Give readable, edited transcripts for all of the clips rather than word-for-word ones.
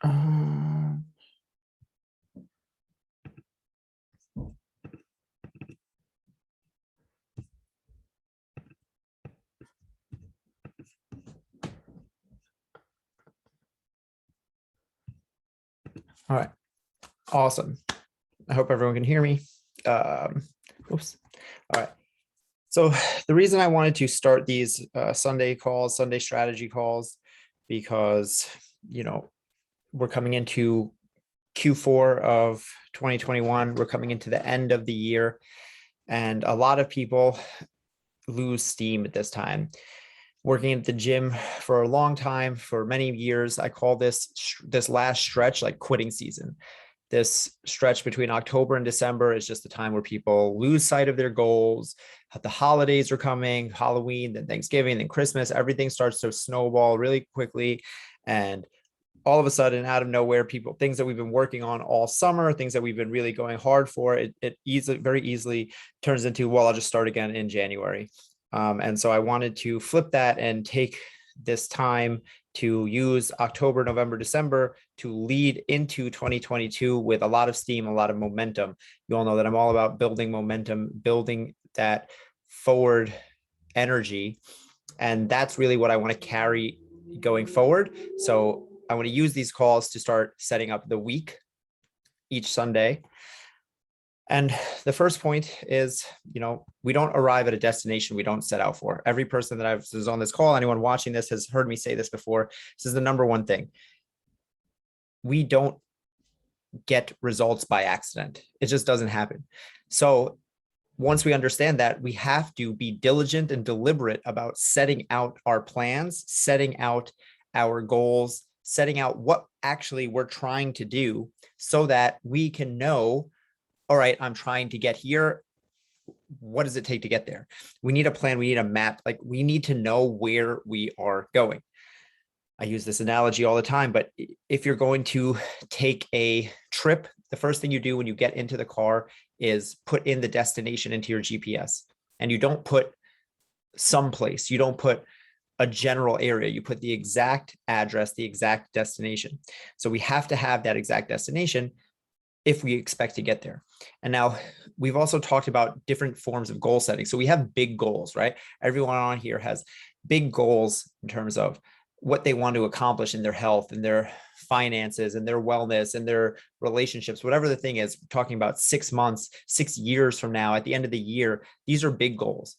Um, all right, awesome. I hope everyone can hear me. Oops. All right. So the reason I wanted to start these Sunday calls, Sunday strategy calls, because, we're coming into Q4 of 2021. We're coming into the end of the year, and a lot of people lose steam at this time. Working at the gym for a long time, for many years, I call this last stretch like quitting season. This stretch between October and December is just the time where people lose sight of their goals. The holidays are coming, Halloween, then Thanksgiving, then Christmas. Everything starts to snowball really quickly. And all of a sudden, out of nowhere, things that we've been working on all summer, things that we've been really going hard for, it very easily turns into, well, I'll just start again in January. And so I wanted to flip that and take this time to use October, November, December to lead into 2022 with a lot of steam, a lot of momentum. You all know that I'm all about building momentum, building that forward energy. And that's really what I want to carry going forward. So I want to use these calls to start setting up the week each Sunday. And the first point is, we don't arrive at a destination we don't set out for. Every person that is on this call, anyone watching this has heard me say this before. This is the number one thing. We don't get results by accident. It just doesn't happen. So once we understand that, we have to be diligent and deliberate about setting out our plans, setting out our goals, setting out what actually we're trying to do so that we can know, all right, I'm trying to get here. What does it take to get there? We need a plan. We need a map. Like, we need to know where we are going. I use this analogy all the time, but if you're going to take a trip, the first thing you do when you get into the car is put in the destination into your GPS. And you don't put someplace, you don't put a general area, you put the exact address, the exact destination. So we have to have that exact destination if we expect to get there. And now we've also talked about different forms of goal setting. So we have big goals, right? Everyone on here has big goals in terms of what they want to accomplish in their health and their finances and their wellness and their relationships, whatever the thing is. We're talking about 6 months, 6 years from now, at the end of the year. These are big goals,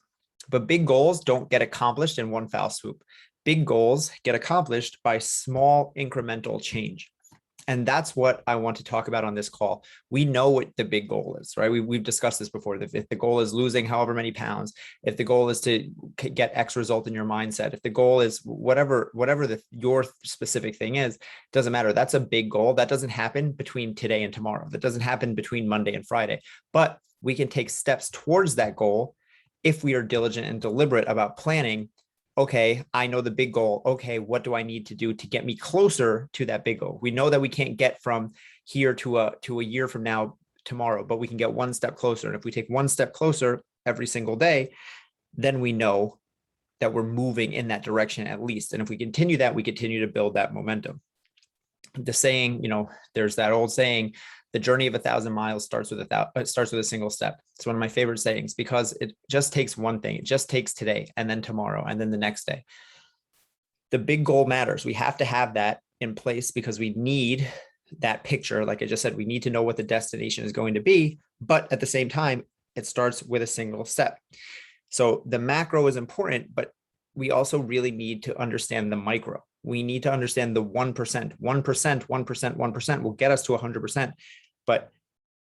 but big goals don't get accomplished in one foul swoop. Big goals get accomplished by small incremental change. And that's what I want to talk about on this call. We know what the big goal is, right? We've discussed this before. If the goal is losing however many pounds, if the goal is to get X result in your mindset, if the goal is whatever your specific thing is, doesn't matter. That's a big goal. That doesn't happen between today and tomorrow. That doesn't happen between Monday and Friday. But we can take steps towards that goal if we are diligent and deliberate about planning. Okay, I know the big goal. Okay, what do I need to do to get me closer to that big goal? We know that we can't get from here to a year from now tomorrow, but we can get one step closer. And if we take one step closer every single day, then we know that we're moving in that direction at least. And if we continue that, we continue to build that momentum. The saying, there's that old saying, the journey of 1,000 miles starts with a single step. It's one of my favorite sayings because it just takes one thing. It just takes today and then tomorrow and then the next day. The big goal matters. We have to have that in place because we need that picture. Like I just said, we need to know what the destination is going to be, but at the same time, it starts with a single step. So the macro is important, but we also really need to understand the micro. We need to understand the 1%, 1%, 1%, 1% will get us to 100%. But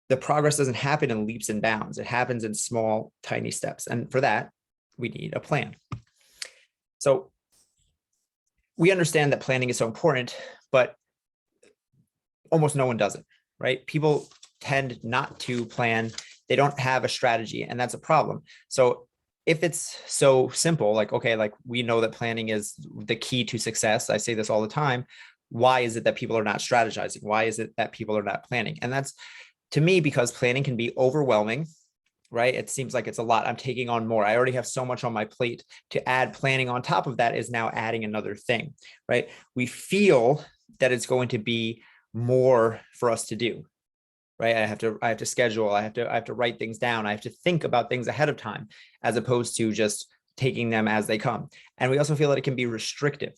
the progress doesn't happen in leaps and bounds. It happens in small, tiny steps. And for that, we need a plan. So we understand that planning is so important, but almost no one does it, right? People tend not to plan. They don't have a strategy, and that's a problem. So if it's so simple, like, okay, like we know that planning is the key to success. I say this all the time. Why is it that people are not strategizing? Why is it that people are not planning? And that's, to me, because planning can be overwhelming, right? It seems like it's a lot. I'm taking on more. I already have so much on my plate. To add planning on top of that is now adding another thing, right? We feel that it's going to be more for us to do, right? I have to schedule, I have to write things down. I have to think about things ahead of time, as opposed to just taking them as they come. And we also feel that it can be restrictive,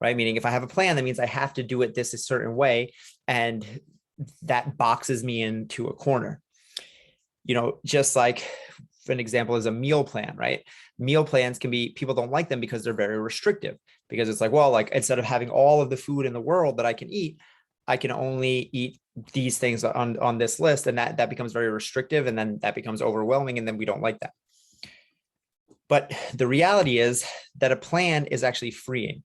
right? Meaning if I have a plan, that means I have to do it this a certain way. And that boxes me into a corner. Just like an example is a meal plan, right? Meal plans can be, people don't like them because they're very restrictive, because it's like, well, like instead of having all of the food in the world that I can eat, I can only eat these things on this list. And that becomes very restrictive. And then that becomes overwhelming. And then we don't like that. But the reality is that a plan is actually freeing.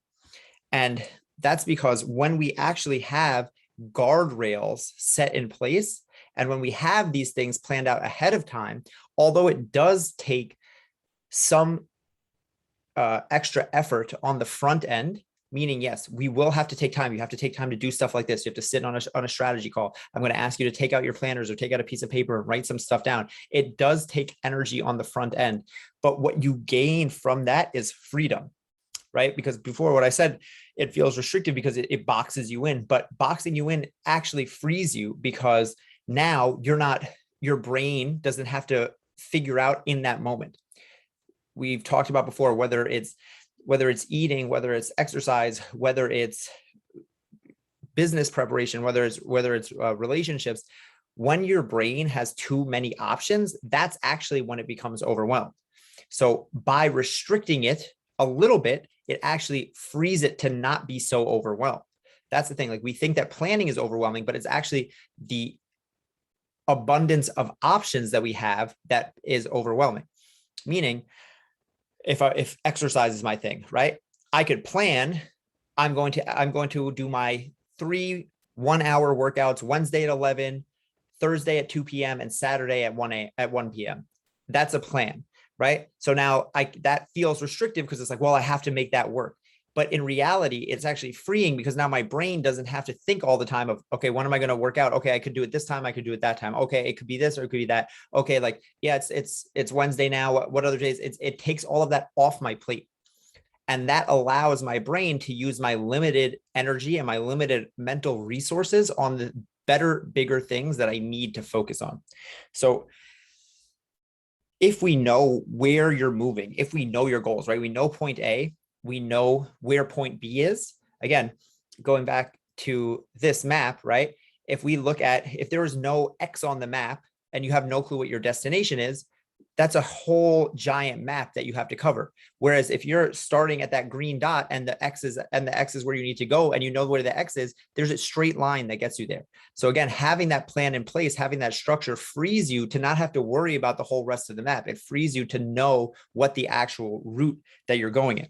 And that's because when we actually have guardrails set in place, and when we have these things planned out ahead of time, although it does take some extra effort on the front end, meaning, yes, we will have to take time. You have to take time to do stuff like this. You have to sit on a strategy call. I'm going to ask you to take out your planners or take out a piece of paper and write some stuff down. It does take energy on the front end, but what you gain from that is freedom, right? Because before, what I said, it feels restrictive because it boxes you in, but boxing you in actually frees you, because now your brain doesn't have to figure out in that moment. We've talked about before, whether it's eating, whether it's exercise, whether it's business preparation, whether it's relationships, when your brain has too many options, that's actually when it becomes overwhelmed. So by restricting it a little bit, it actually frees it to not be so overwhelmed. That's the thing. Like, we think that planning is overwhelming, but it's actually the abundance of options that we have that is overwhelming. Meaning, if exercise is my thing, right? I could plan, I'm going to do my 3 1-hour workouts Wednesday at 11, Thursday at 2 p.m. and Saturday at 1 p.m. That's a plan, right? So now that feels restrictive because it's like, well, I have to make that work. But in reality, it's actually freeing, because now my brain doesn't have to think all the time of, okay, when am I going to work out? Okay, I could do it this time. I could do it that time. Okay, it could be this or it could be that. Okay, like, yeah, it's Wednesday now. What other days? It takes all of that off my plate. And that allows my brain to use my limited energy and my limited mental resources on the better, bigger things that I need to focus on. So if we know where you're moving, if we know your goals, right? We know point A, we know where point B is. Again, going back to this map, right? If we look at, if there is no X on the map and you have no clue what your destination is, that's a whole giant map that you have to cover. Whereas if you're starting at that green dot and the X is where you need to go, and you know where the X is, there's a straight line that gets you there. So again, having that plan in place, having that structure frees you to not have to worry about the whole rest of the map. It frees you to know what the actual route that you're going in.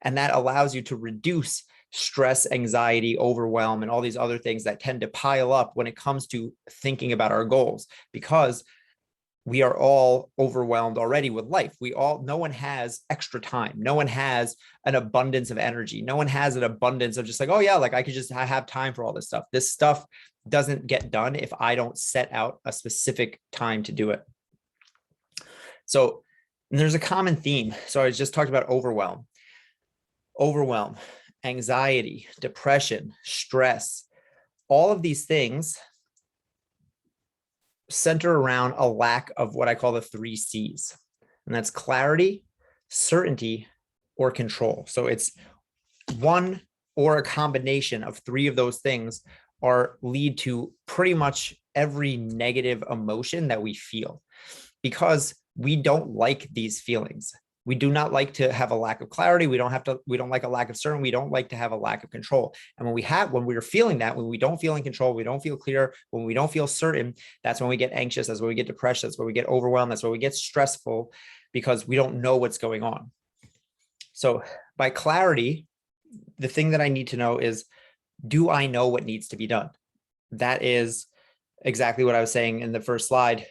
And that allows you to reduce stress, anxiety, overwhelm, and all these other things that tend to pile up when it comes to thinking about our goals, because we are all overwhelmed already with life. No one has extra time. No one has an abundance of energy. No one has an abundance of just like, oh yeah, like I have time for all this stuff. This stuff doesn't get done if I don't set out a specific time to do it. So there's a common theme. So I just talked about overwhelm, anxiety, depression, stress. All of these things center around a lack of what I call the 3 C's. And that's clarity, certainty, or control. So it's one or a combination of 3 of those things lead to pretty much every negative emotion that we feel, because we don't like these feelings. We do not like to have a lack of clarity. We don't like a lack of certainty. We don't like to have a lack of control. And when we're feeling that, when we don't feel in control, we don't feel clear, when we don't feel certain, that's when we get anxious. That's when we get depressed. That's when we get overwhelmed. That's when we get stressful, because we don't know what's going on. So by clarity, the thing that I need to know is, do I know what needs to be done? That is exactly what I was saying in the first slide.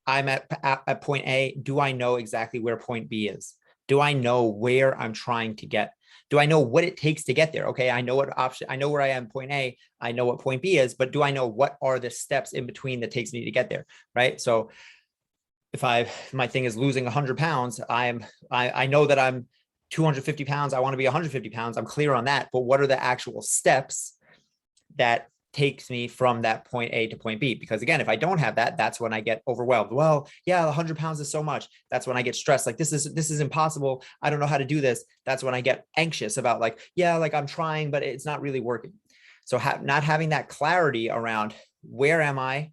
I'm at point A. Do I know exactly where point B is? Do I know where I'm trying to get? Do I know what it takes to get there? Okay, I know I know where I am, point A. I know what point B is, but do I know what are the steps in between that takes me to get there, right? So if my thing is losing 100 pounds, I know that I'm 250 pounds. I want to be 150 pounds. I'm clear on that, but what are the actual steps that takes me from that point A to point B. Because again, if I don't have that, that's when I get overwhelmed. Well, yeah, 100 pounds is so much. That's when I get stressed. Like this is impossible. I don't know how to do this. That's when I get anxious about like, yeah, like I'm trying, but it's not really working. So not having that clarity around where am I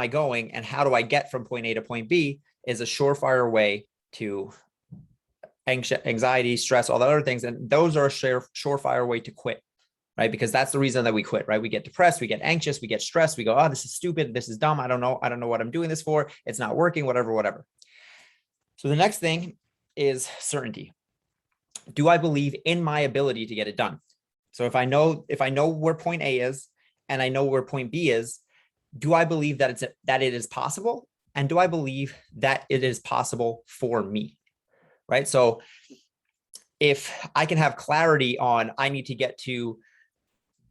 going, and how do I get from point A to point B is a surefire way to anxiety, stress, all the other things. And those are a surefire way to quit, right? Because that's the reason that we quit, right? We get depressed, we get anxious, we get stressed, we go, oh, this is stupid, this is dumb, I don't know what I'm doing this for, it's not working, whatever. So the next thing is certainty. Do I believe in my ability to get it done? So if I know where point A is and I know where point B is, do I believe that it is possible? And do I believe that it is possible for me? Right? So if I can have clarity on I need to get to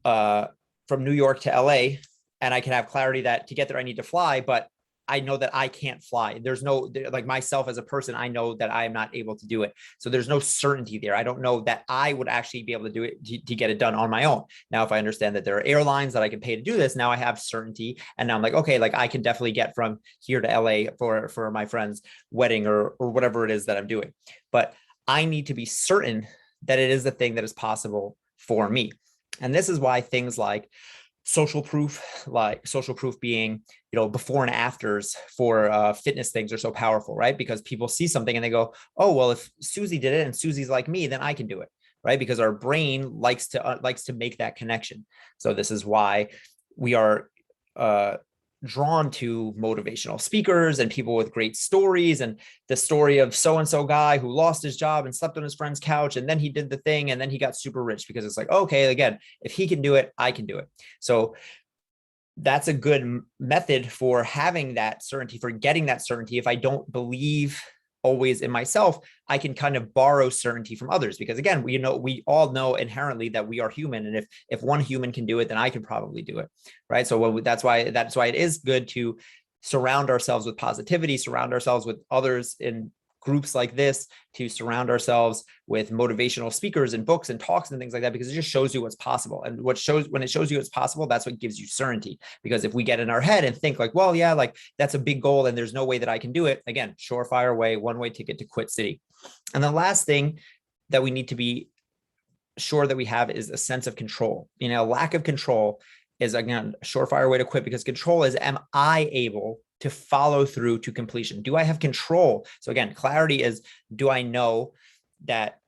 from New York to LA, and I can have clarity that to get there I need to fly, but I know that I can't fly. There's no, like myself as a person, I know that I am not able to do it. So there's no certainty there. I don't know that I would actually be able to do it to get it done on my own. Now, if I understand that there are airlines that I can pay to do this, now I have certainty. And now I'm like, okay, like I can definitely get from here to LA for my friend's wedding or whatever it is that I'm doing. But I need to be certain that it is the thing that is possible for me. And this is why things like social proof being, before and afters for fitness things are so powerful, right? Because people see something and they go, oh, well, if Susie did it and Susie's like me, then I can do it, right? Because our brain likes to make that connection. So this is why we are drawn to motivational speakers and people with great stories, and the story of so-and-so guy who lost his job and slept on his friend's couch, and then he did the thing and then he got super rich, because it's like, okay, again, if he can do it, I can do it. So that's a good method for having that certainty, for getting that certainty. If I don't believe always in myself, I can kind of borrow certainty from others, because again, we all know inherently that we are human, and if one human can do it, then I can probably do it, right? So that's why it is good to surround ourselves with positivity, surround ourselves with others in groups like this, to surround ourselves with motivational speakers and books and talks and things like that, because it just shows you what's possible. And when it shows you what's possible, that's what gives you certainty. Because if we get in our head and think like, well, yeah, like that's a big goal and there's no way that I can do it, again, surefire way, one-way ticket to quit city. And the last thing that we need to be sure that we have is a sense of control. Lack of control is, again, a surefire way to quit, because control is, am I able to follow through to completion? Do I have control? So again, clarity is, do I know that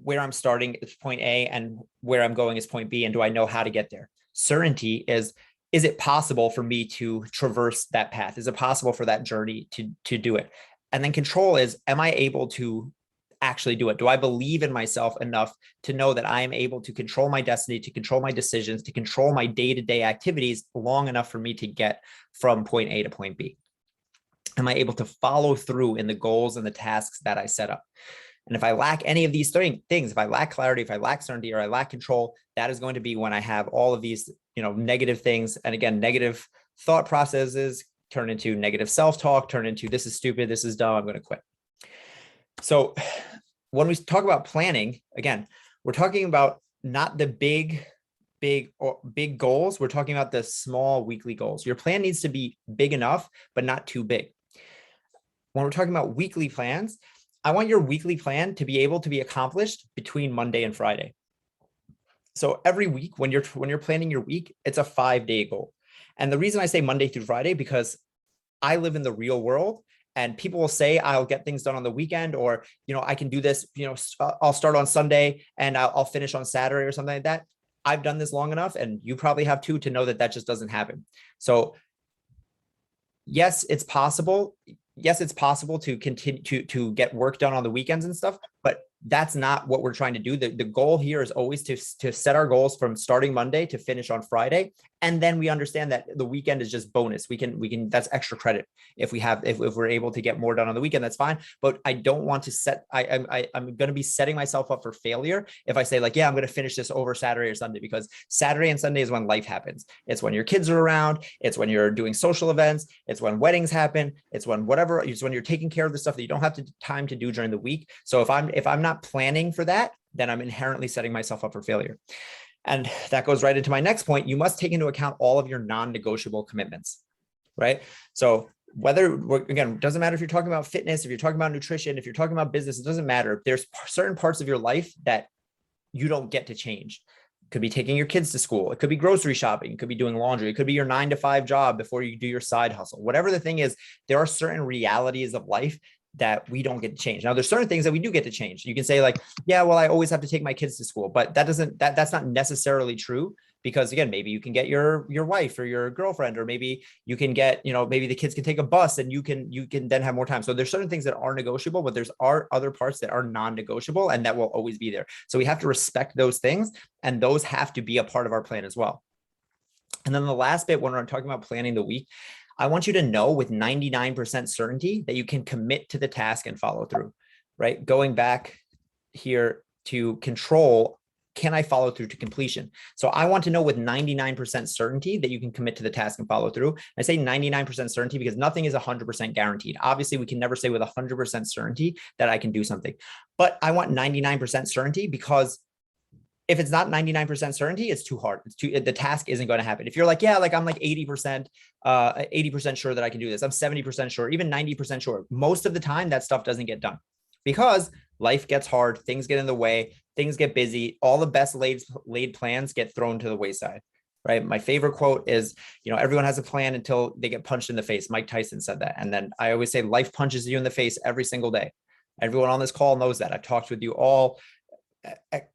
where I'm starting is point A and where I'm going is point B, and do I know how to get there? Certainty is it possible for me to traverse that path? Is it possible for that journey to do it? And then control is, am I able to actually do it? Do I believe in myself enough to know that I am able to control my destiny, to control my decisions, to control my day-to-day activities long enough for me to get from point A to point B? Am I able to follow through in the goals and the tasks that I set up? And if I lack any of these things, if I lack clarity, if I lack certainty, or I lack control, that is going to be when I have all of these, negative things. And again, negative thought processes turn into negative self-talk, turn into, this is stupid, this is dumb, I'm going to quit. So when we talk about planning, again, we're talking about not the big goals. We're talking about the small weekly goals. Your plan needs to be big enough, but not too big. When we're talking about weekly plans, I want your weekly plan to be able to be accomplished between Monday and Friday. So every week when you're planning your week, it's a 5-day goal. And the reason I say Monday through Friday, because I live in the real world, and people will say, I'll get things done on the weekend, or, I can do this, I'll start on Sunday and I'll finish on Saturday or something like that. I've done this long enough, and you probably have too, to know that just doesn't happen. So yes, it's possible. Yes, it's possible to continue to get work done on the weekends and stuff, but that's not what we're trying to do. The goal here is always to set our goals from starting Monday to finish on Friday. And then we understand that the weekend is just bonus. We can, that's extra credit. If we're able to get more done on the weekend, that's fine. But I don't want to I'm going to be setting myself up for failure if I say like, yeah, I'm going to finish this over Saturday or Sunday, because Saturday and Sunday is when life happens. It's when your kids are around. It's when you're doing social events. It's when weddings happen. It's when you're taking care of the stuff that you don't have time to do during the week. So if I'm not planning for that, then I'm inherently setting myself up for failure. And that goes right into my next point. You must take into account all of your non-negotiable commitments, right? So whether, again, it doesn't matter if you're talking about fitness, if you're talking about nutrition, if you're talking about business, it doesn't matter. There's certain parts of your life that you don't get to change. It could be taking your kids to school. It could be grocery shopping. It could be doing laundry. It could be your 9-to-5 job before you do your side hustle. Whatever the thing is, there are certain realities of life that we don't get to change. Now, there's certain things that we do get to change. You can say like, yeah, well, I always have to take my kids to school, but that's not necessarily true, because again, maybe you can get your wife or your girlfriend, or maybe you can get, maybe the kids can take a bus and you can then have more time. So there's certain things that are negotiable, but there's other parts that are non-negotiable and that will always be there. So we have to respect those things, and those have to be a part of our plan as well. And then the last bit, when we're talking about planning the week, I want you to know with 99% certainty that you can commit to the task and follow through, right? Going back here to control, can I follow through to completion? So I want to know with 99% certainty that you can commit to the task and follow through. I say 99% certainty because nothing is 100% guaranteed. Obviously, we can never say with 100% certainty that I can do something, but I want 99% certainty, because if it's not 99% certainty, it's too hard. The task isn't going to happen. If you're like, yeah, like I'm like 80% sure that I can do this. I'm 70% sure, even 90% sure. Most of the time that stuff doesn't get done because life gets hard. Things get in the way. Things get busy. All the best laid plans get thrown to the wayside, right? My favorite quote is, everyone has a plan until they get punched in the face. Mike Tyson said that. And then I always say life punches you in the face every single day. Everyone on this call knows that. I've talked with you all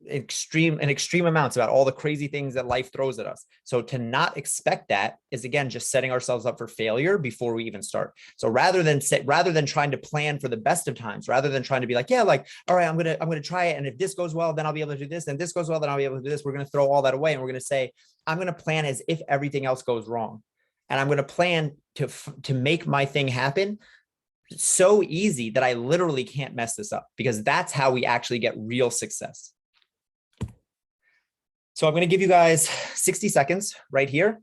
extreme amounts about all the crazy things that life throws at us. So to not expect that is, again, just setting ourselves up for failure before we even start. So rather than trying to plan for the best of times, rather than trying to be like, yeah, like, all right, I'm gonna try it, and if this goes well, then I'll be able to do this, and this goes well, then I'll be able to do this. We're gonna throw all that away, and we're gonna say, I'm gonna plan as if everything else goes wrong, and I'm gonna plan to make my thing happen so easy that I literally can't mess this up, because that's how we actually get real success. So I'm going to give you guys 60 seconds right here.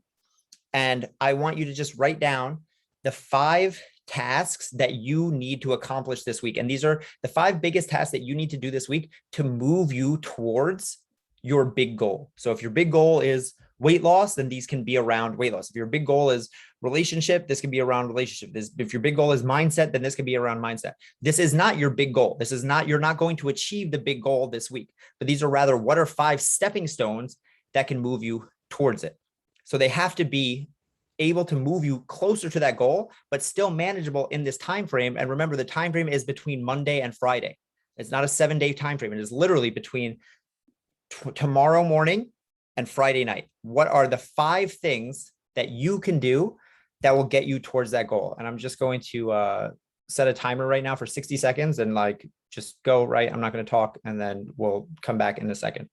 And I want you to just write down the 5 tasks that you need to accomplish this week. And these are the 5 biggest tasks that you need to do this week to move you towards your big goal. So if your big goal is weight loss, then these can be around weight loss. If your big goal is relationship, this can be around relationship. If your big goal is mindset, then this can be around mindset. This is not your big goal. You're not going to achieve the big goal this week, but these are rather, what are 5 stepping stones that can move you towards it? So they have to be able to move you closer to that goal, but still manageable in this time frame. And remember, the time frame is between Monday and Friday. It's not a 7-day time frame. It is literally between tomorrow morning and Friday night. What are the 5 things that you can do that will get you towards that goal? And I'm just going to set a timer right now for 60 seconds and like just go right. I'm not going to talk, and then we'll come back in a second.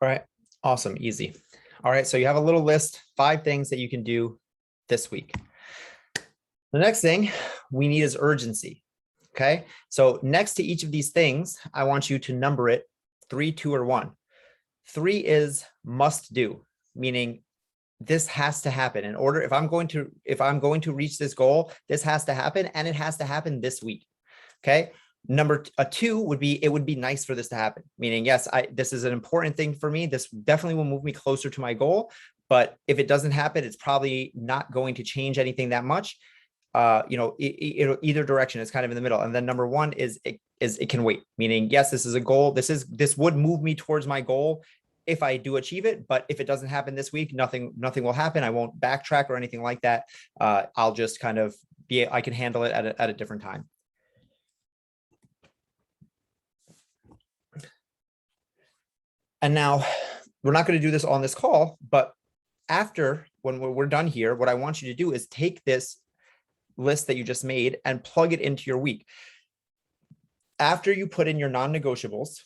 All right, awesome, easy. All right, so you have a little list, 5 things that you can do this week. The next thing we need is urgency. Okay, so next to each of these things, I want you to number it 3, 2, or 1. 3 is must do, meaning this has to happen in order. If I'm going to reach this goal, this has to happen, and it has to happen this week. Okay. Number 2 would be, it would be nice for this to happen. Meaning, yes, this is an important thing for me. This definitely will move me closer to my goal. But if it doesn't happen, it's probably not going to change anything that much. Either direction is kind of in the middle. And then number 1 is is it can wait, meaning, yes, this is a goal. This would move me towards my goal if I do achieve it, but if it doesn't happen this week, nothing will happen. I won't backtrack or anything like that. I'll just kind of I can handle it at a different time. And now we're not going to do this on this call, but after, when we're done here, what I want you to do is take this list that you just made and plug it into your week. After you put in your non-negotiables,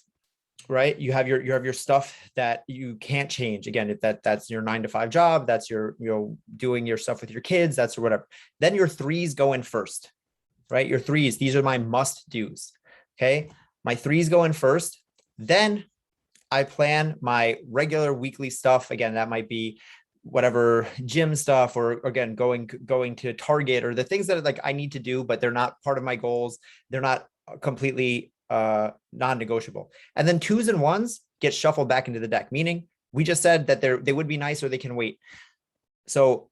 right? You have your stuff that you can't change. Again, if that's your 9-to-5 job, that's your, doing your stuff with your kids, that's or whatever. Then your threes go in first, right? Your threes, these are my must do's. Okay. My threes go in first. Then I plan my regular weekly stuff. Again, that might be whatever gym stuff, or again, going to Target, or the things that like I need to do, but they're not part of my goals. They're not completely non-negotiable. And then twos and ones get shuffled back into the deck, meaning we just said that they would be nice or they can wait. So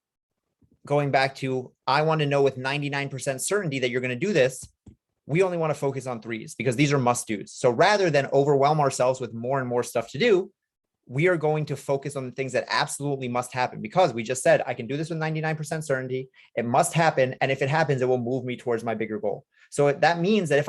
going back to, I want to know with 99% certainty that you're going to do this. We only want to focus on threes because these are must do's. So rather than overwhelm ourselves with more and more stuff to do, we are going to focus on the things that absolutely must happen, because we just said, I can do this with 99% certainty. It must happen. And if it happens, it will move me towards my bigger goal. So that means that if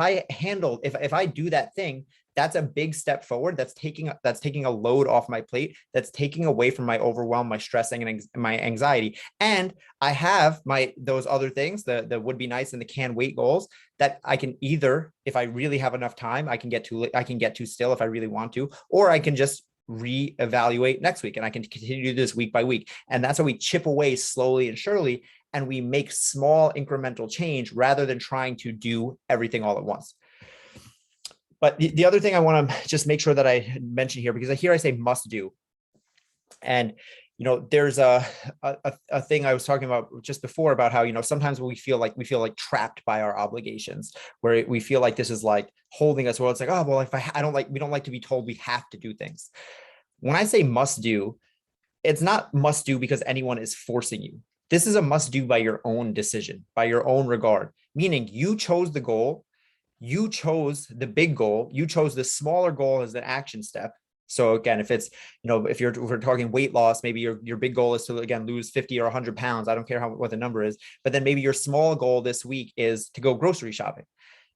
I do that thing, that's a big step forward. That's taking a load off my plate. That's taking away from my overwhelm, my stressing, and my anxiety. And I have those other things, the would be nice and the can wait goals, that I can either, if I really have enough time, I can get to still if I really want to, or I can just reevaluate next week, and I can continue to do this week by week. And that's how we chip away slowly and surely, and we make small incremental change rather than trying to do everything all at once. But the other thing I want to just make sure that I mention here, because I say must do, and there's a thing I was talking about just before about how sometimes we feel like trapped by our obligations, where we feel like this is like holding us, where it's like, oh well, if we don't like to be told we have to do things. When I say must do, it's not must do because anyone is forcing you. This is a must do by your own decision, by your own regard, meaning you chose the goal, you chose the big goal, you chose the smaller goal as an action step. So again, if it's, if we're talking weight loss, maybe your big goal is to, again, lose 50 or 100 pounds. I don't care what the number is, but then maybe your small goal this week is to go grocery shopping.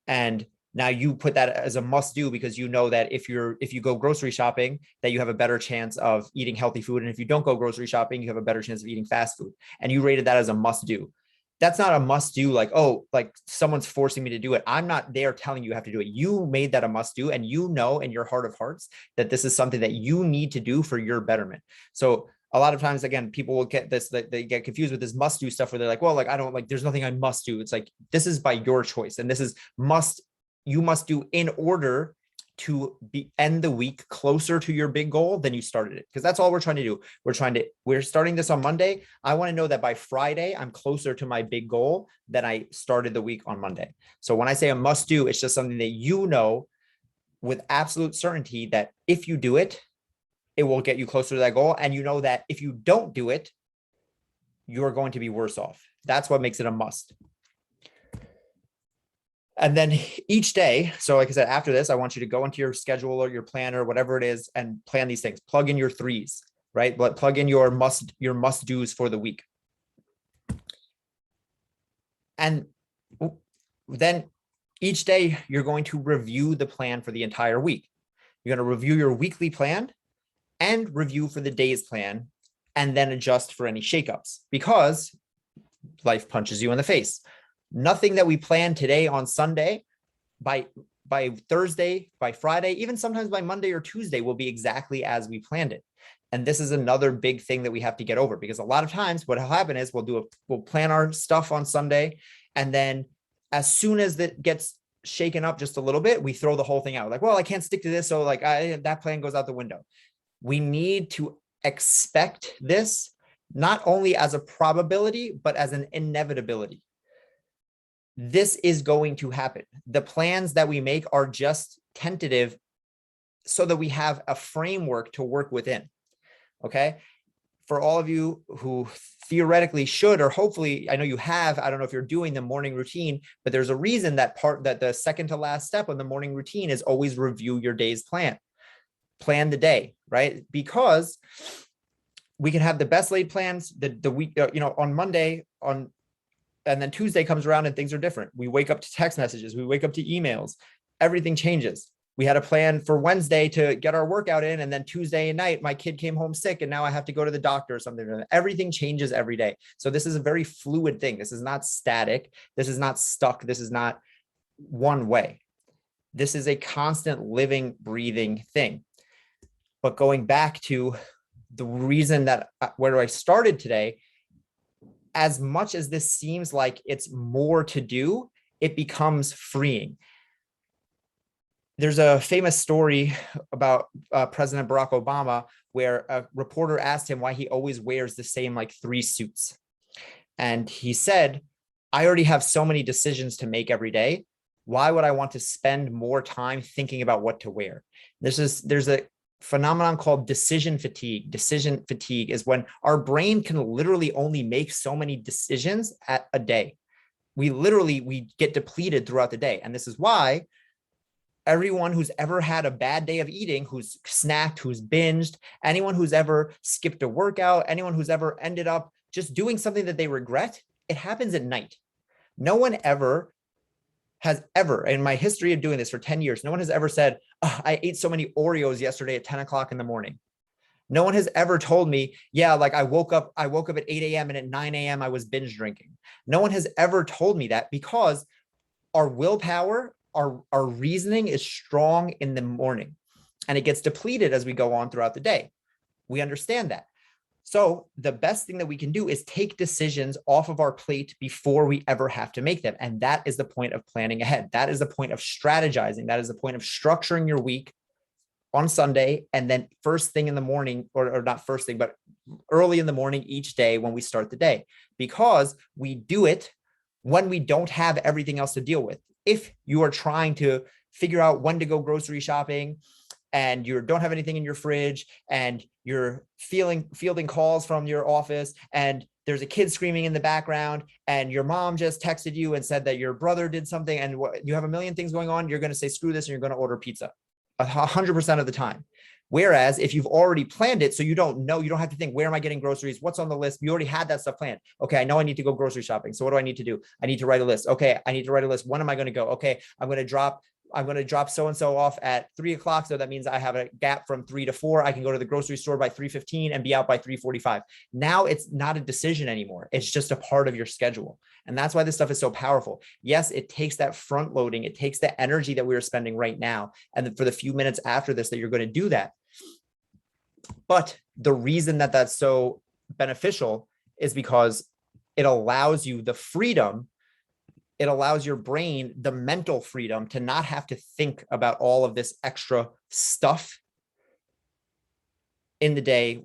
And now you put that as a must do because you know that if you go grocery shopping, that you have a better chance of eating healthy food. And if you don't go grocery shopping, you have a better chance of eating fast food. And you rated that as a must do. That's not a must do, like, oh, like someone's forcing me to do it. I'm not there telling you have to do it. You made that a must do, and you know in your heart of hearts that this is something that you need to do for your betterment. So a lot of times, again, people will get this, they get confused with this must do stuff where they're like, well, like, I don't like, there's nothing I must do. It's like, this is by your choice. And this is you must do in order to end the week closer to your big goal than you started it. Because that's all we're trying to do. We're starting this on Monday. I want to know that by Friday, I'm closer to my big goal than I started the week on Monday. So when I say a must do, it's just something that you know with absolute certainty that if you do it, it will get you closer to that goal. And you know that if you don't do it, you're going to be worse off. That's what makes it a must. And then each day, so like I said, after this, I want you to go into your schedule or your planner, whatever it is, and plan these things. Plug in your threes, right? But plug in your must do's for the week. And then each day, you're going to review the plan for the entire week. You're going to review your weekly plan and review for the day's plan, and then adjust for any shakeups, because life punches you in the face. Nothing that we plan today on Sunday, by Thursday, by Friday, even sometimes by Monday or Tuesday, will be exactly as we planned it. And this is another big thing that we have to get over, because a lot of times what will happen is we'll plan our stuff on Sunday, and then as soon as that gets shaken up just a little bit, we throw the whole thing out. Like, well, I can't stick to this, so like that plan goes out the window. We need to expect this not only as a probability, but as an inevitability. This is going to happen. The plans that we make are just tentative so that we have a framework to work within. Okay. for all of you who theoretically should, or hopefully, I know you have, I don't know if you're doing the morning routine, but there's a reason that the second to last step on the morning routine is always review your day's plan the day, right? Because we can have the best laid plans the week, on Monday and then Tuesday comes around and things are different. We wake up to text messages, we wake up to emails, everything changes. We had a plan for Wednesday to get our workout in, and then Tuesday night, my kid came home sick and now I have to go to the doctor or something. Everything changes every day. So this is a very fluid thing. This is not static. This is not stuck. This is not one way. This is a constant living, breathing thing. But going back to the reason that where I started today, as much as this seems like it's more to do, it becomes freeing. There's a famous story about President Barack Obama where a reporter asked him why he always wears the same 3 suits. And he said, I already have so many decisions to make every day. Why would I want to spend more time thinking about what to wear? There's a phenomenon called decision fatigue. Decision fatigue is when our brain can literally only make so many decisions at a day. We get depleted throughout the day. And this is why everyone who's ever had a bad day of eating, who's snacked, who's binged, anyone who's ever skipped a workout, anyone who's ever ended up just doing something that they regret, it happens at night. No one has ever, in my history of doing this for 10 years, no one has ever said, oh, I ate so many Oreos yesterday at 10 o'clock in the morning. No one has ever told me, yeah, I woke up at 8 a.m. and at 9 a.m. I was binge drinking. No one has ever told me that, because our willpower, our reasoning is strong in the morning, and it gets depleted as we go on throughout the day. We understand that. So the best thing that we can do is take decisions off of our plate before we ever have to make them. And that is the point of planning ahead. That is the point of strategizing. That is the point of structuring your week on Sunday. And then first thing in the morning, or not first thing, but early in the morning each day when we start the day, because we do it when we don't have everything else to deal with. If you are trying to figure out when to go grocery shopping, and you don't have anything in your fridge, and you're fielding calls from your office, and there's a kid screaming in the background, and your mom just texted you and said that your brother did something, and you have a million things going on, you're going to say, screw this, and you're going to order pizza 100% of the time. Whereas if you've already planned it, so you don't have to think, where am I getting groceries? What's on the list? You already had that stuff planned. Okay, I know I need to go grocery shopping. So what do I need to do? I need to write a list. Okay, I need to write a list. When am I going to go? Okay, I'm going to drop so-and-so off at 3 o'clock. So that means I have a gap from 3 to 4. I can go to the grocery store by 3:15 and be out by 3:45. Now it's not a decision anymore. It's just a part of your schedule. And that's why this stuff is so powerful. Yes, it takes that front loading. It takes the energy that we are spending right now. And for the few minutes after this, that you're going to do that. But the reason that that's so beneficial is because it allows you the freedom. It allows your brain the mental freedom to not have to think about all of this extra stuff in the day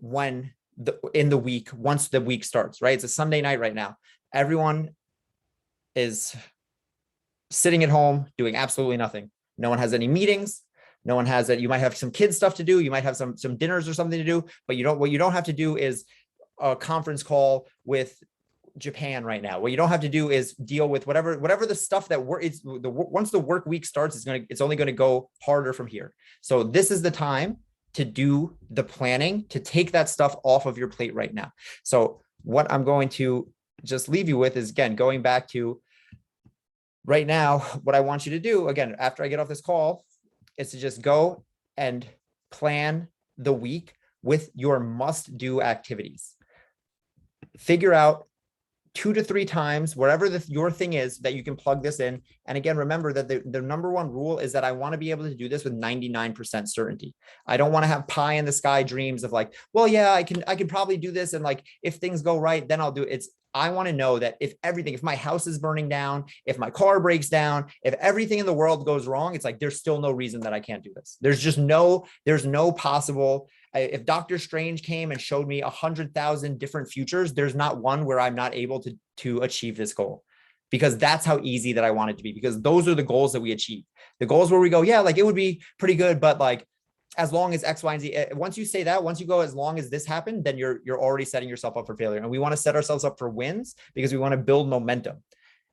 in the week, once the week starts, right? It's a Sunday night right now. Everyone is sitting at home doing absolutely nothing. No one has any meetings. No one has that. You might have some kid stuff to do. You might have some dinners or something to do, but what you don't have to do is a conference call with Japan right now. What you don't have to do is deal with whatever the stuff that once the work week starts, it's only going to go harder from here. So this is the time to do the planning, to take that stuff off of your plate right now. So what I'm going to just leave you with is, again, going back to right now, what I want you to do, again, after I get off this call, is to just go and plan the week with your must-do activities. Figure out 2 to 3 times, whatever your thing is, that you can plug this in. And again, remember that the number one rule is that I want to be able to do this with 99% certainty. I don't want to have pie in the sky dreams of well, yeah, I can probably do this. And if things go right, then I'll do it. I want to know that if my house is burning down, if my car breaks down, if everything in the world goes wrong, it's there's still no reason that I can't do this. There's no possible. If Dr. Strange came and showed me 100,000 different futures, there's not one where I'm not able to achieve this goal, because that's how easy that I want it to be, because those are the goals that we achieve. The goals where we go, yeah, it would be pretty good, but as long as X, Y, and Z. Once you say that, once you go, as long as this happened, then you're already setting yourself up for failure. And we want to set ourselves up for wins because we want to build momentum.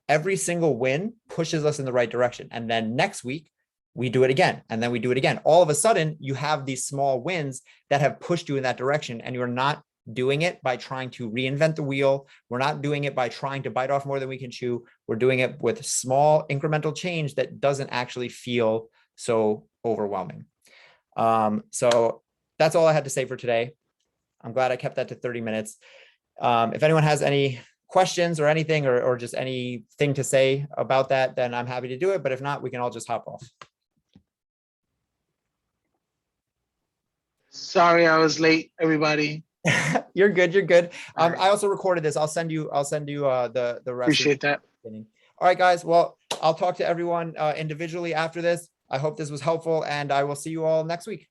Every single win pushes us in the right direction. And then next week, we do it again. And then we do it again. All of a sudden, you have these small wins that have pushed you in that direction. And you're not doing it by trying to reinvent the wheel. We're not doing it by trying to bite off more than we can chew. We're doing it with small incremental change that doesn't actually feel so overwhelming. So that's all I had to say for today. I'm glad I kept that to 30 minutes. If anyone has any questions or anything, or just anything to say about that, then I'm happy to do it. But if not, we can all just hop off. Sorry, I was late, everybody. You're good. You're good. All right. I also recorded this. I'll send you the rest. Appreciate that. All right, guys. Well, I'll talk to everyone individually after this. I hope this was helpful, and I will see you all next week.